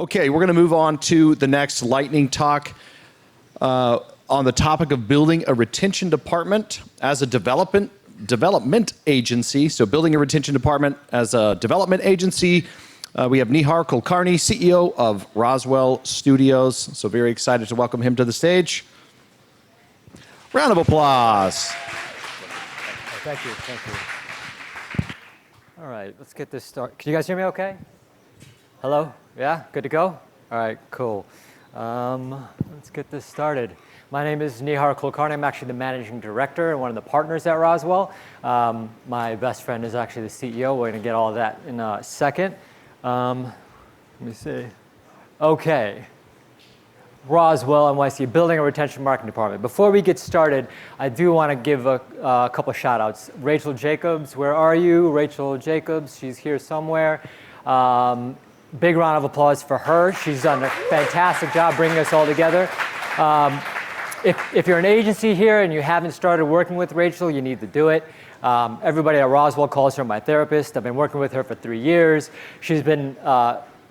Okay, we're going to move on to the next lightning talk on the topic of building a retention department as a development agency. So building a retention department as a development agency. We have Nihar Kulkarni, CEO of Roswell Studios. So very excited to welcome him to the stage. Round of applause. Thank you. All right, let's get this started. Can you guys hear me okay? Hello? Yeah, good to go? All right, cool. Let's get this started. My name is Nihar Kulkarni. I'm actually the managing director and one of the partners at Roswell. My best friend is actually the CEO. We're going to get all of that in a second. Let me see. Okay. Roswell NYC, building a retention marketing department. Before we get started, I do want to give a couple shout outs. Rachel Jacobs, where are you? Rachel Jacobs, she's here somewhere. Big round of applause for her. She's done a fantastic job bringing us all together. If you're an agency here and you haven't started working with Rachel, you need to do it. Everybody at Roswell calls her my therapist. I've been working with her for 3 years. She's been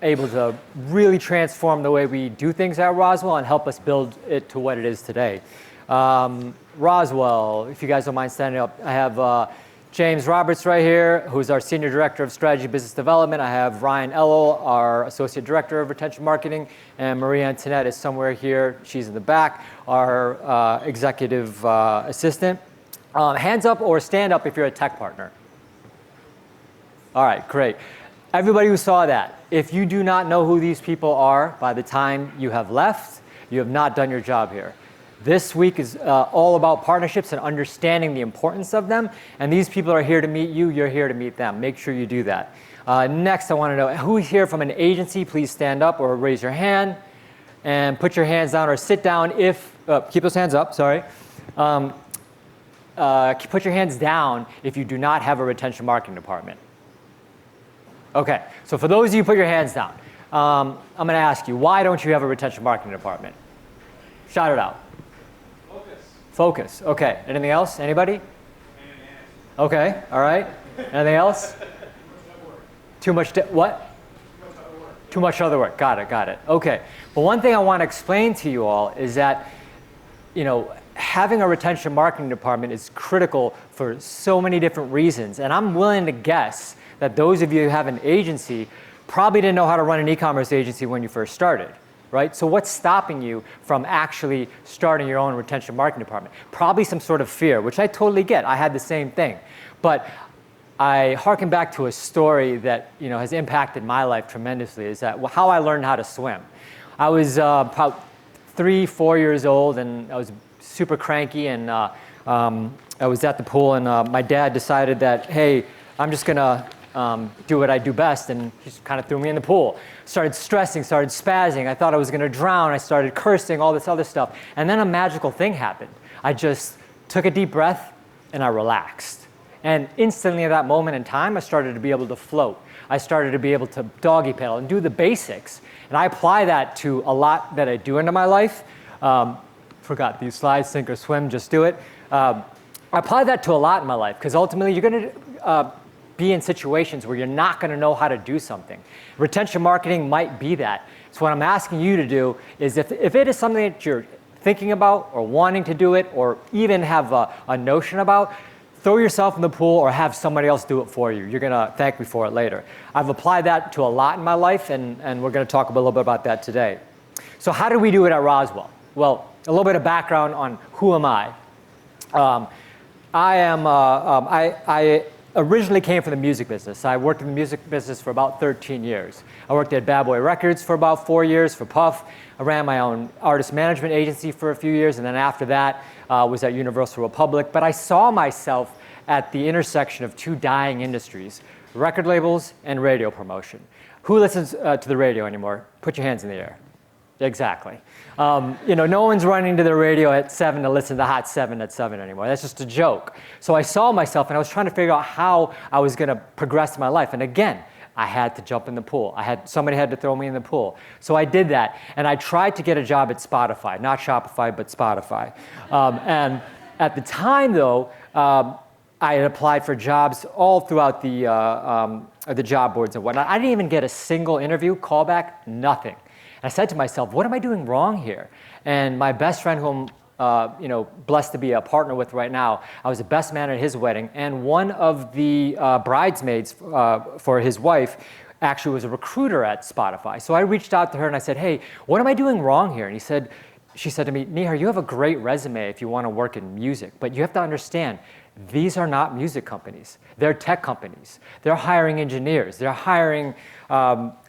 able to really transform the way we do things at Roswell and help us build it to what it is today. Roswell, if you guys don't mind standing up, I have James Roberts right here, who's our Senior Director of Strategy Business Development. I have Ryan Ello, our Associate Director of Retention Marketing, and Marie Antoinette is somewhere here. She's in the back, our Executive Assistant. Hands up or stand up if you're a tech partner. All right, great. Everybody who saw that, if you do not know who these people are by the time you have left, you have not done your job here. This week is all about partnerships and understanding the importance of them. And these people are here to meet you. You're here to meet them. Make sure you do that. Next, I want to know who's here from an agency. Please stand up or raise your hand. And put your hands down or sit down if, keep those hands up, sorry. Put your hands down if you do not have a retention marketing department. Okay, so for those of you who put your hands down, I'm going to ask you, why don't you have a retention marketing department? Shout it out. Focus. Okay. Anything else? Anybody? Okay. All right. Anything else? Too much what? Too much other work. Got it. Okay. But one thing I want to explain to you all is that, having a retention marketing department is critical for so many different reasons. And I'm willing to guess that those of you who have an agency probably didn't know how to run an e-commerce agency when you first started. Right? So what's stopping you from actually starting your own retention marketing department? Probably some sort of fear, which I totally get. I had the same thing. But I harken back to a story that has impacted my life tremendously, is that how I learned how to swim. I was about 3-4 years old, and I was super cranky, and I was at the pool, and my dad decided that, hey, I'm just going to do what I do best, and he just kind of threw me in the pool. Started stressing, started spazzing. I thought I was going to drown. I started cursing, all this other stuff. And then a magical thing happened. I just took a deep breath, and I relaxed. And instantly at that moment in time, I started to be able to float. I started to be able to doggy paddle and do the basics. And I apply that to a lot that I do into my life. Forgot these slides, sink or swim, just do it. I apply that to a lot in my life, because ultimately you're going to be in situations where you're not going to know how to do something. Retention marketing might be that. So what I'm asking you to do is if it is something that you're thinking about or wanting to do it or even have a notion about, throw yourself in the pool or have somebody else do it for you. You're going to thank me for it later. I've applied that to a lot in my life, and we're going to talk a little bit about that today. So how do we do it at Roswell? Well, a little bit of background on who am I. I originally came from the music business. I worked in the music business for about 13 years. I worked at Bad Boy Records for about 4 years for Puff. I ran my own artist management agency for a few years, and then after that was at Universal Republic. But I saw myself at the intersection of two dying industries, record labels and radio promotion. Who listens to the radio anymore? Put your hands in the air. Exactly. No one's running to the radio at 7 to listen to Hot 7 at 7 anymore. That's just a joke. So I saw myself, and I was trying to figure out how I was going to progress in my life. And again, I had to jump in the pool. Somebody had to throw me in the pool. So I did that, and I tried to get a job at Spotify, not Shopify, but Spotify. And at the time, though, I had applied for jobs all throughout the job boards and whatnot. I didn't even get a single interview, callback, nothing. And I said to myself, what am I doing wrong here? And my best friend, who I'm blessed to be a partner with right now, I was the best man at his wedding, and one of the bridesmaids for his wife actually was a recruiter at Spotify. So I reached out to her and I said, hey, what am I doing wrong here? And she said to me, Nihar, you have a great resume if you want to work in music, but you have to understand, these are not music companies. They're tech companies. They're hiring engineers. They're hiring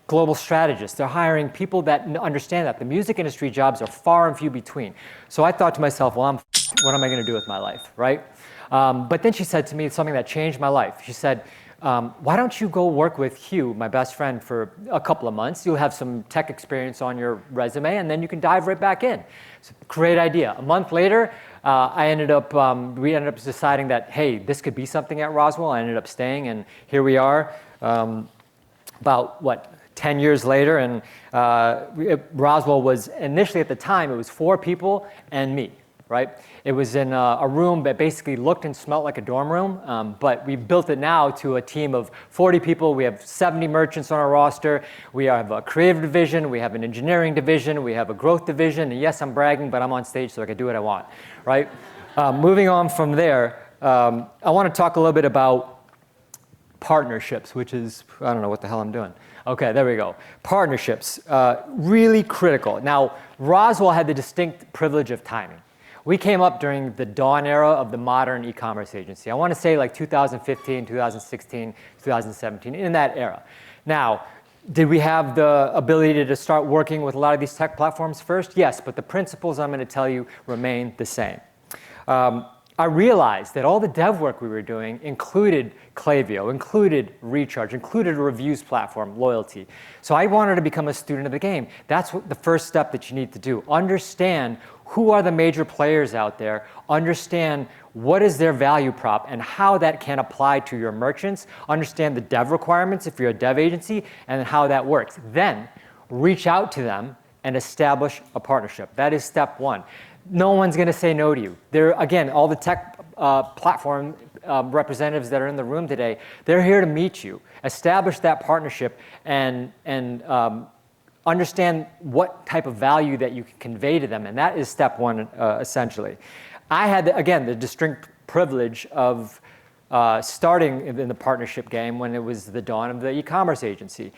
global strategists. They're hiring people that understand that. The music industry jobs are far and few between. So I thought to myself, well, what am I going to do with my life, right? But then she said to me something that changed my life. She said, why don't you go work with Hugh, my best friend, for a couple of months? You'll have some tech experience on your resume, and then you can dive right back in. So, great idea. A month later, we ended up deciding that, hey, this could be something at Roswell. I ended up staying, and here we are, about, 10 years later, and Roswell was, initially at the time, it was 4 people and me, right? It was in a room that basically looked and smelled like a dorm room, but we built it now to a team of 40 people. We have 70 merchants on our roster. We have a creative division. We have an engineering division. We have a growth division. And yes, I'm bragging, but I'm on stage so I can do what I want, right? Moving on from there, I want to talk a little bit about partnerships, which is, I don't know what the hell I'm doing. Okay, there we go. Partnerships, really critical. Now, Roswell had the distinct privilege of timing. We came up during the dawn era of the modern e-commerce agency. I want to say like 2015, 2016, 2017, in that era. Now, did we have the ability to start working with a lot of these tech platforms first? Yes, but the principles I'm going to tell you remain the same. I realized that all the dev work we were doing included Klaviyo, included Recharge, included a reviews platform, loyalty. So I wanted to become a student of the game. That's the first step that you need to do. Understand who are the major players out there, understand what is their value prop and how that can apply to your merchants, understand the dev requirements if you're a dev agency, and how that works. Then reach out to them and establish a partnership. That is step one. No one's going to say no to you. Again, all the tech platform representatives that are in the room today, they're here to meet you, establish that partnership, and understand what type of value that you can convey to them. And that is step one, essentially. I had, again, the distinct privilege of starting in the partnership game when it was the dawn of the e-commerce agency.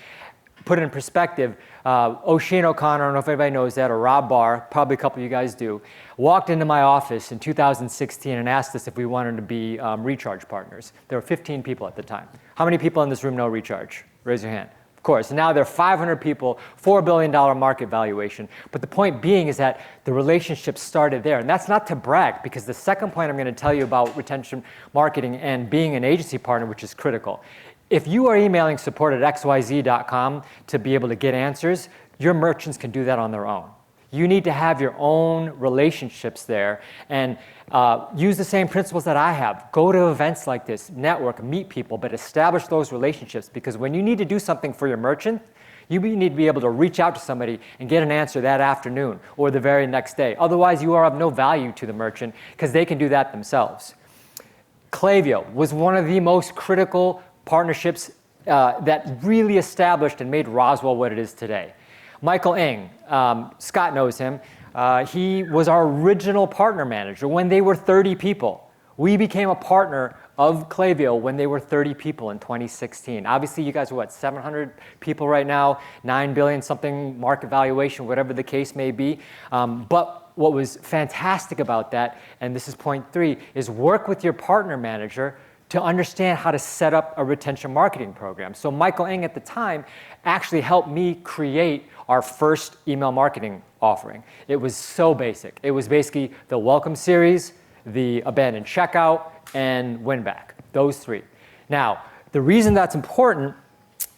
Put it in perspective, O'Shane O'Connor, I don't know if anybody knows that, or Rob Barr, probably a couple of you guys do, walked into my office in 2016 and asked us if we wanted to be Recharge partners. There were 15 people at the time. How many people in this room know Recharge? Raise your hand. Of course, and now there are 500 people, $4 billion market valuation. But the point being is that the relationship started there. And that's not to brag, because the second point I'm going to tell you about retention marketing and being an agency partner, which is critical. If you are emailing support at xyz.com to be able to get answers, your merchants can do that on their own. You need to have your own relationships there and use the same principles that I have. Go to events like this, network, meet people, but establish those relationships, because when you need to do something for your merchant, you need to be able to reach out to somebody and get an answer that afternoon or the very next day. Otherwise, you are of no value to the merchant because they can do that themselves. Klaviyo was one of the most critical partnerships that really established and made Roswell what it is today. Michael Ng, Scott knows him. He was our original partner manager when they were 30 people. We became a partner of Klaviyo when they were 30 people in 2016. Obviously, you guys are what, 700 people right now, 9 billion something market valuation, whatever the case may be. But what was fantastic about that, and this is point 3, is work with your partner manager to understand how to set up a retention marketing program. So Michael Ng at the time actually helped me create our first email marketing offering. It was so basic. It was basically the welcome series, the abandoned checkout, and win back, those 3. Now, the reason that's important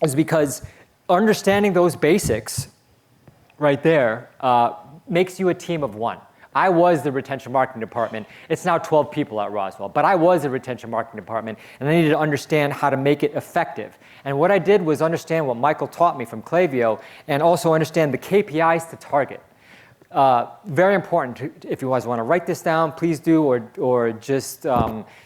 is because understanding those basics right there makes you a team of one. I was the retention marketing department. It's now 12 people at Roswell, but I was the retention marketing department, and I needed to understand how to make it effective. And what I did was understand what Michael taught me from Klaviyo and also understand the KPIs to target. very important. If you guys want to write this down, please do, or just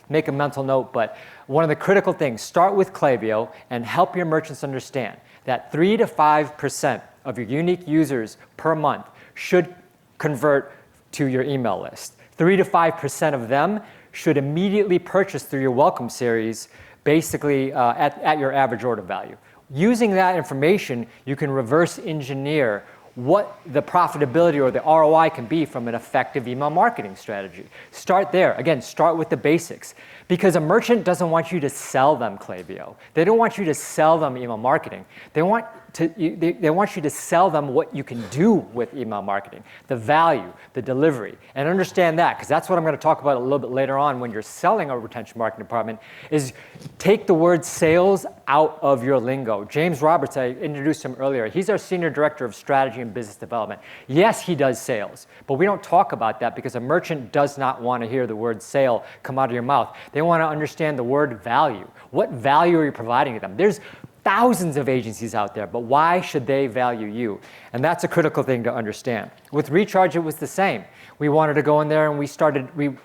make a mental note. But one of the critical things, start with Klaviyo and help your merchants understand that 3 to 5% of your unique users per month should convert to your email list. 3 to 5% of them should immediately purchase through your welcome series, basically at your average order value. Using that information, you can reverse engineer what the profitability or the ROI can be from an effective email marketing strategy. Start there. Again, start with the basics. Because a merchant doesn't want you to sell them Klaviyo. They don't want you to sell them email marketing. They want you to sell them what you can do with email marketing, the value, the delivery. And understand that, because that's what I'm going to talk about a little bit later on when you're selling a retention marketing department, is take the word sales out of your lingo. James Roberts, I introduced him earlier. He's our Senior Director of Strategy and Business Development. Yes, he does sales, but we don't talk about that because a merchant does not want to hear the word sale come out of your mouth. They want to understand the word value. What value are you providing to them? There's thousands of agencies out there, but why should they value you? And that's a critical thing to understand. With Recharge, it was the same. We wanted to go in there and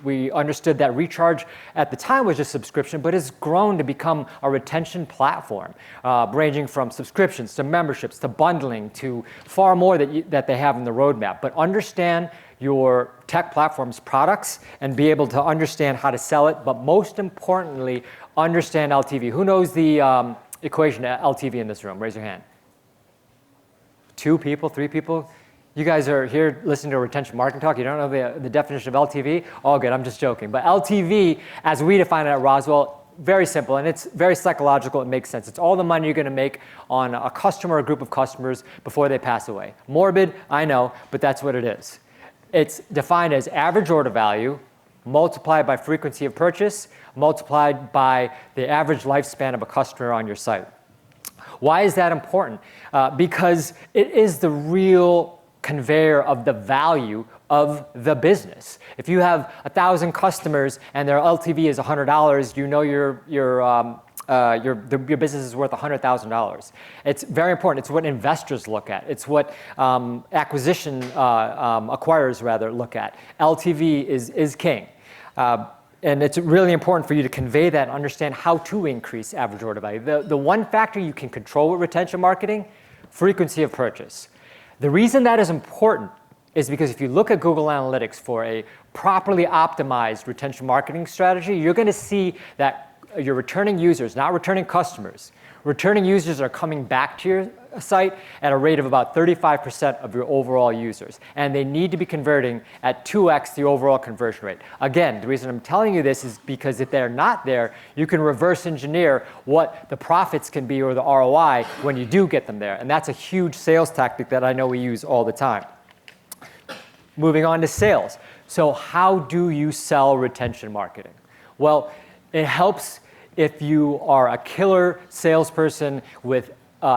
we understood that Recharge at the time was just subscription, but has grown to become a retention platform, ranging from subscriptions to memberships to bundling to far more that they have in the roadmap. But understand your tech platform's products and be able to understand how to sell it, but most importantly, understand LTV. Who knows the equation to LTV in this room? Raise your hand. 2 people, 3 people? You guys are here listening to retention marketing talk. You don't know the definition of LTV? All good, I'm just joking. But LTV, as we define it at Roswell, very simple, and it's very psychological. It makes sense. It's all the money you're going to make on a customer or a group of customers before they pass away. Morbid, I know, but that's what it is. It's defined as average order value multiplied by frequency of purchase, multiplied by the average lifespan of a customer on your site. Why is that important? Because it is the real conveyor of the value of the business. If you have 1,000 customers and their LTV is $100, you know your business is worth $100,000. It's very important. It's what investors look at. It's what acquisition acquirers rather look at. LTV is king. And it's really important for you to convey that and understand how to increase average order value. The one factor you can control with retention marketing, frequency of purchase. The reason that is important is because if you look at Google Analytics for a properly optimized retention marketing strategy, you're going to see that your returning users, not returning customers, returning users are coming back to your site at a rate of about 35% of your overall users. And they need to be converting at 2x the overall conversion rate. Again, the reason I'm telling you this is because if they're not there, you can reverse engineer what the profits can be or the ROI when you do get them there. And that's a huge sales tactic that I know we use all the time. Moving on to sales. So how do you sell retention marketing? Well, it helps if you are a killer salesperson with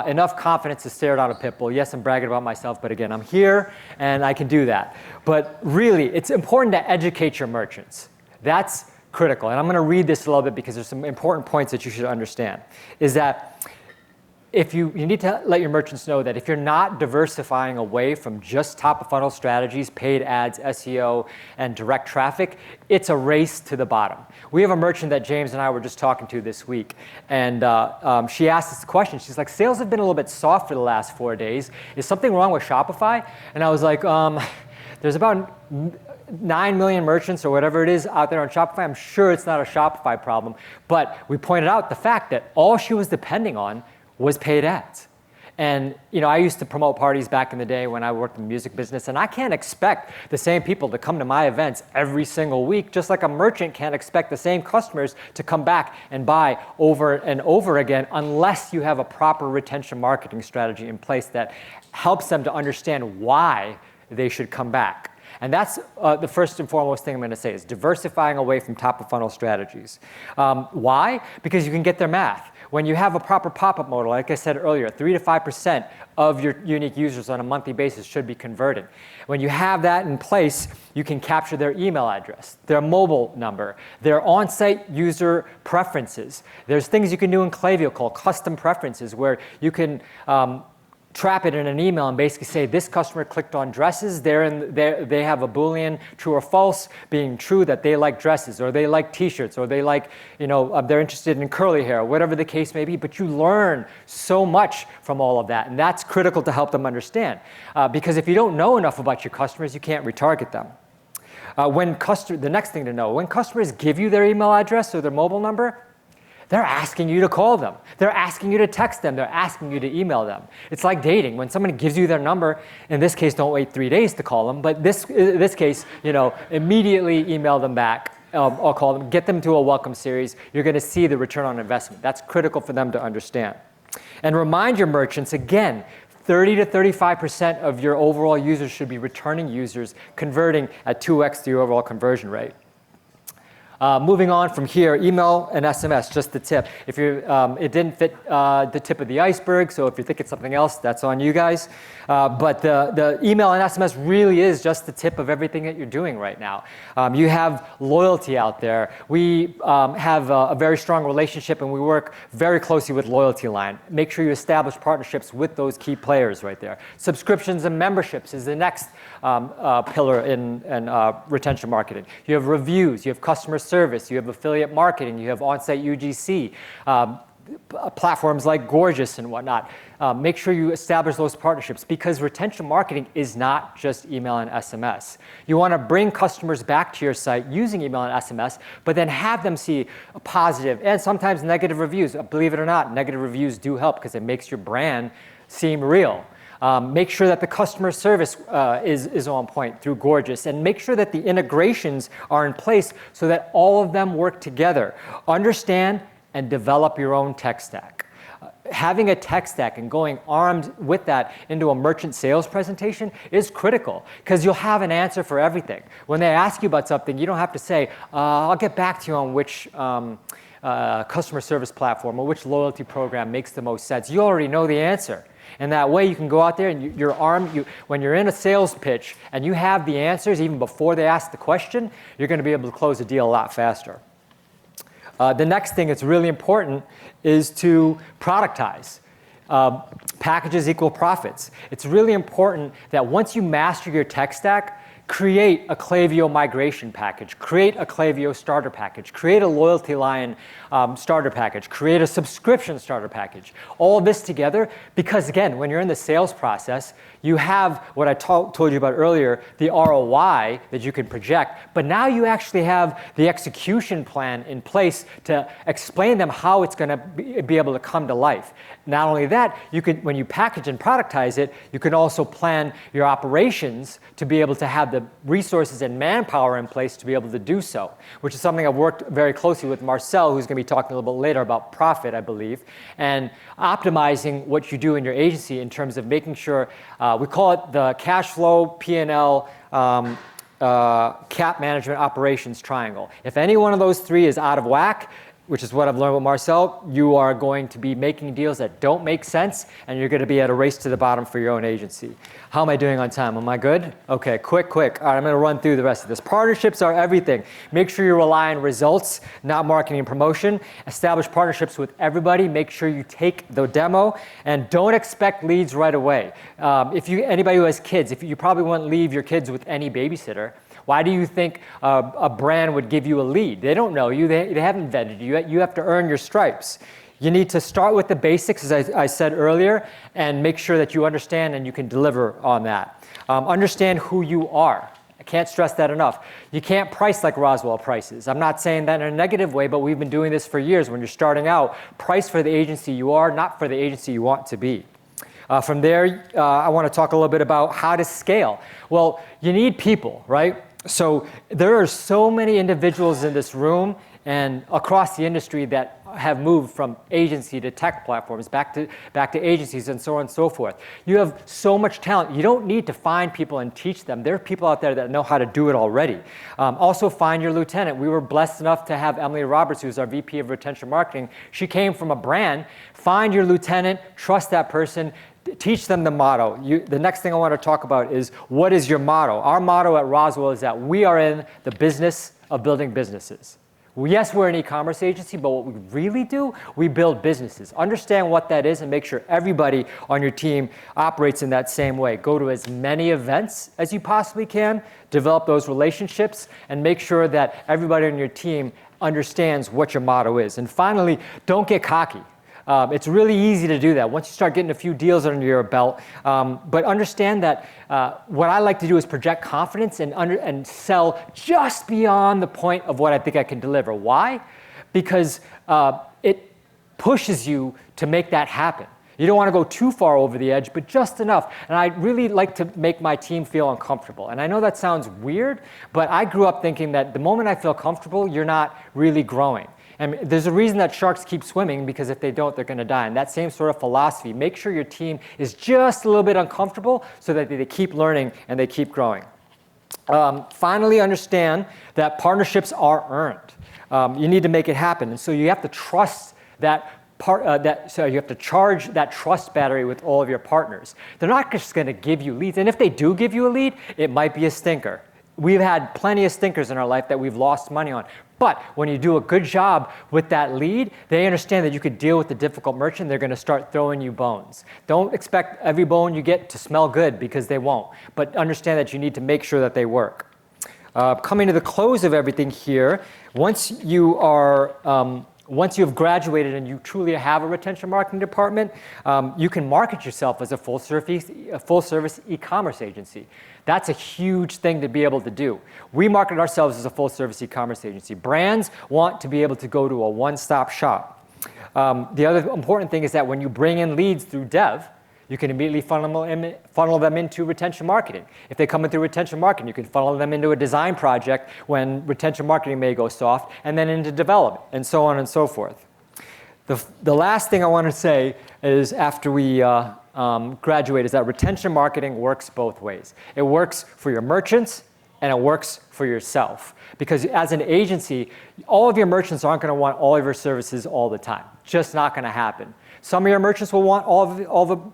enough confidence to stare down a pit bull. Yes, I'm bragging about myself, but again, I'm here and I can do that. But really, it's important to educate your merchants. That's critical. And I'm going to read this a little bit because there's some important points that you should understand. Is that if you need to let your merchants know that if you're not diversifying away from just top of funnel strategies, paid ads, SEO, and direct traffic, it's a race to the bottom. We have a merchant that James and I were just talking to this week, and she asked us a question. She's like, sales have been a little bit soft for the last 4 days. Is something wrong with Shopify? And I was like, there's about 9 million merchants or whatever it is out there on Shopify. I'm sure it's not a Shopify problem. But we pointed out the fact that all she was depending on was paid ads. And I used to promote parties back in the day when I worked in the music business, and I can't expect the same people to come to my events every single week, just like a merchant can't expect the same customers to come back and buy over and over again unless you have a proper retention marketing strategy in place that helps them to understand why they should come back. And that's the first and foremost thing I'm going to say is diversifying away from top of funnel strategies. Why? Because you can get their math. When you have a proper pop-up model, like I said earlier, 3 to 5% of your unique users on a monthly basis should be converting. When you have that in place, you can capture their email address, their mobile number, their on-site user preferences. There's things you can do in Klaviyo called custom preferences where you can trap it in an email and basically say this customer clicked on dresses, they have a Boolean true or false, being true that they like dresses or they like t-shirts or they like, they're interested in curly hair, whatever the case may be, but you learn so much from all of that, and that's critical to help them understand. Because if you don't know enough about your customers, you can't retarget them. The next thing to know, when customers give you their email address or their mobile number, they're asking you to call them. They're asking you to text them. They're asking you to email them. It's like dating. When somebody gives you their number, in this case, don't wait 3 days to call them, but this case, immediately email them back or call them. Get them to a welcome series. You're going to see the return on investment. That's critical for them to understand. And remind your merchants, again, 30 to 35% of your overall users should be returning users, converting at 2x the overall conversion rate. Moving on from here, email and SMS, just the tip. If it didn't fit the tip of the iceberg, so if you're thinking something else, that's on you guys. But the email and SMS really is just the tip of everything that you're doing right now. You have loyalty out there. We have a very strong relationship, and we work very closely with Loyalty Line. Make sure you establish partnerships with those key players right there. Subscriptions and memberships is the next pillar in retention marketing. You have reviews, you have customer service, you have affiliate marketing, you have on-site UGC, platforms like Gorgeous and whatnot. Make sure you establish those partnerships, because retention marketing is not just email and SMS. You want to bring customers back to your site using email and SMS, but then have them see a positive and sometimes negative reviews. Believe it or not, negative reviews do help because it makes your brand seem real. Make sure that the customer service is on point through Gorgeous, and make sure that the integrations are in place so that all of them work together. Understand and develop your own tech stack. Having a tech stack and going armed with that into a merchant sales presentation is critical, because you'll have an answer for everything. When they ask you about something, you don't have to say, I'll get back to you on which customer service platform or which loyalty program makes the most sense. You already know the answer. And that way you can go out there and you're armed. When you're in a sales pitch and you have the answers even before they ask the question, you're going to be able to close a deal a lot faster. The next thing that's really important is to productize. Packages equal profits. It's really important that once you master your tech stack, create a Klaviyo migration package, create a Klaviyo starter package, create a Loyalty Line starter package, create a subscription starter package. All of this together, because again, when you're in the sales process, you have what I told you about earlier, the ROI that you can project, but now you actually have the execution plan in place to explain them how it's going to be able to come to life. Not only that, you can, when you package and productize it, you can also plan your operations to be able to have the resources and manpower in place to be able to do so, which is something I've worked very closely with Marcel, who's going to be talking a little bit later about profit, I believe, and optimizing what you do in your agency in terms of making sure, we call it the cash flow, P&L, cap management operations triangle. If any one of those three is out of whack, which is what I've learned with Marcel, you are going to be making deals that don't make sense, and you're going to be at a race to the bottom for your own agency. How am I doing on time? Am I good? Okay, quick. All right, I'm going to run through the rest of this. Partnerships are everything. Make sure you rely on results, not marketing and promotion. Establish partnerships with everybody. Make sure you take the demo, and don't expect leads right away. Anybody who has kids, you probably won't leave your kids with any babysitter. Why do you think a brand would give you a lead? They don't know you. They haven't vetted you. You have to earn your stripes. You need to start with the basics, as I said earlier, and make sure that you understand and you can deliver on that. Understand who you are. I can't stress that enough. You can't price like Roswell prices. I'm not saying that in a negative way, but we've been doing this for years. When you're starting out, price for the agency you are, not for the agency you want to be. From there, I want to talk a little bit about how to scale. Well, you need people, right? So there are so many individuals in this room and across the industry that have moved from agency to tech platforms, back to agencies, and so on and so forth. You have so much talent. You don't need to find people and teach them. There are people out there that know how to do it already. Also, find your lieutenant. We were blessed enough to have Emily Roberts, who's our VP of Retention Marketing. She came from a brand. Find your lieutenant, trust that person, teach them the motto. The next thing I want to talk about is, what is your motto? Our motto at Roswell is that we are in the business of building businesses. Yes, we're an e-commerce agency, but what we really do, we build businesses. Understand what that is and make sure everybody on your team operates in that same way. Go to as many events as you possibly can, develop those relationships, and make sure that everybody on your team understands what your motto is. And finally, don't get cocky. It's really easy to do that once you start getting a few deals under your belt. But understand that what I like to do is project confidence and sell just beyond the point of what I think I can deliver. Why? Because it pushes you to make that happen. You don't want to go too far over the edge, but just enough. And I really like to make my team feel uncomfortable. And I know that sounds weird, but I grew up thinking that the moment I feel comfortable, you're not really growing. And there's a reason that sharks keep swimming, because if they don't, they're going to die. And that same sort of philosophy, make sure your team is just a little bit uncomfortable so that they keep learning and they keep growing. Finally, understand that partnerships are earned. You need to make it happen. And so you have to trust that so you have to charge that trust battery with all of your partners. They're not just going to give you leads. And if they do give you a lead, it might be a stinker. We've had plenty of stinkers in our life that we've lost money on. But when you do a good job with that lead, they understand that you could deal with the difficult merchant. They're going to start throwing you bones. Don't expect every bone you get to smell good, because they won't. But understand that you need to make sure that they work. Coming to the close of everything here, once you have graduated and you truly have a retention marketing department, you can market yourself as a full-service e-commerce agency. That's a huge thing to be able to do. We market ourselves as a full-service e-commerce agency. Brands want to be able to go to a one-stop shop. The other important thing is that when you bring in leads through dev, you can immediately funnel them into retention marketing. If they come in through retention marketing, you can funnel them into a design project when retention marketing may go soft, and then into development, and so on and so forth. The last thing I want to say is, after we graduate, is that retention marketing works both ways. It works for your merchants, and it works for yourself. Because as an agency, all of your merchants aren't going to want all of your services all the time. Just not going to happen. Some of your merchants will want all of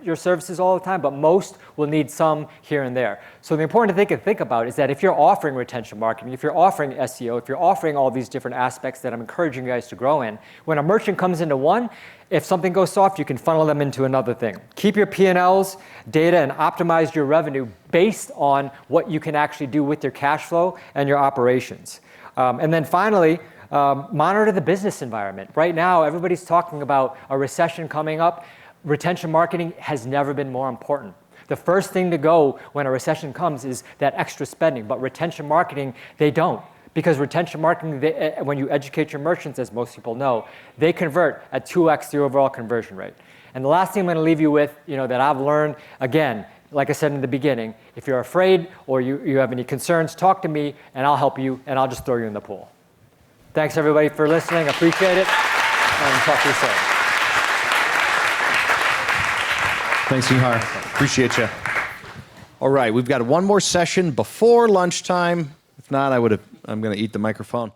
your services all the time, but most will need some here and there. So the important thing to think about is that if you're offering retention marketing, if you're offering SEO, if you're offering all these different aspects that I'm encouraging you guys to grow in, when a merchant comes into one, if something goes soft, you can funnel them into another thing. Keep your P&Ls, data, and optimize your revenue based on what you can actually do with your cash flow and your operations. And then finally, monitor the business environment. Right now, everybody's talking about a recession coming up. Retention marketing has never been more important. The first thing to go when a recession comes is that extra spending, but retention marketing, they don't. Because retention marketing, when you educate your merchants, as most people know, they convert at 2x the overall conversion rate. And the last thing I'm going to leave you with, that I've learned, again, like I said in the beginning, if you're afraid or you have any concerns, talk to me and I'll help you, and I'll just throw you in the pool. Thanks everybody for listening. I appreciate it. And talk to you soon. Thanks, Nihar. Appreciate you. All right, we've got one more session before lunchtime. If not, I'm going to eat the microphone.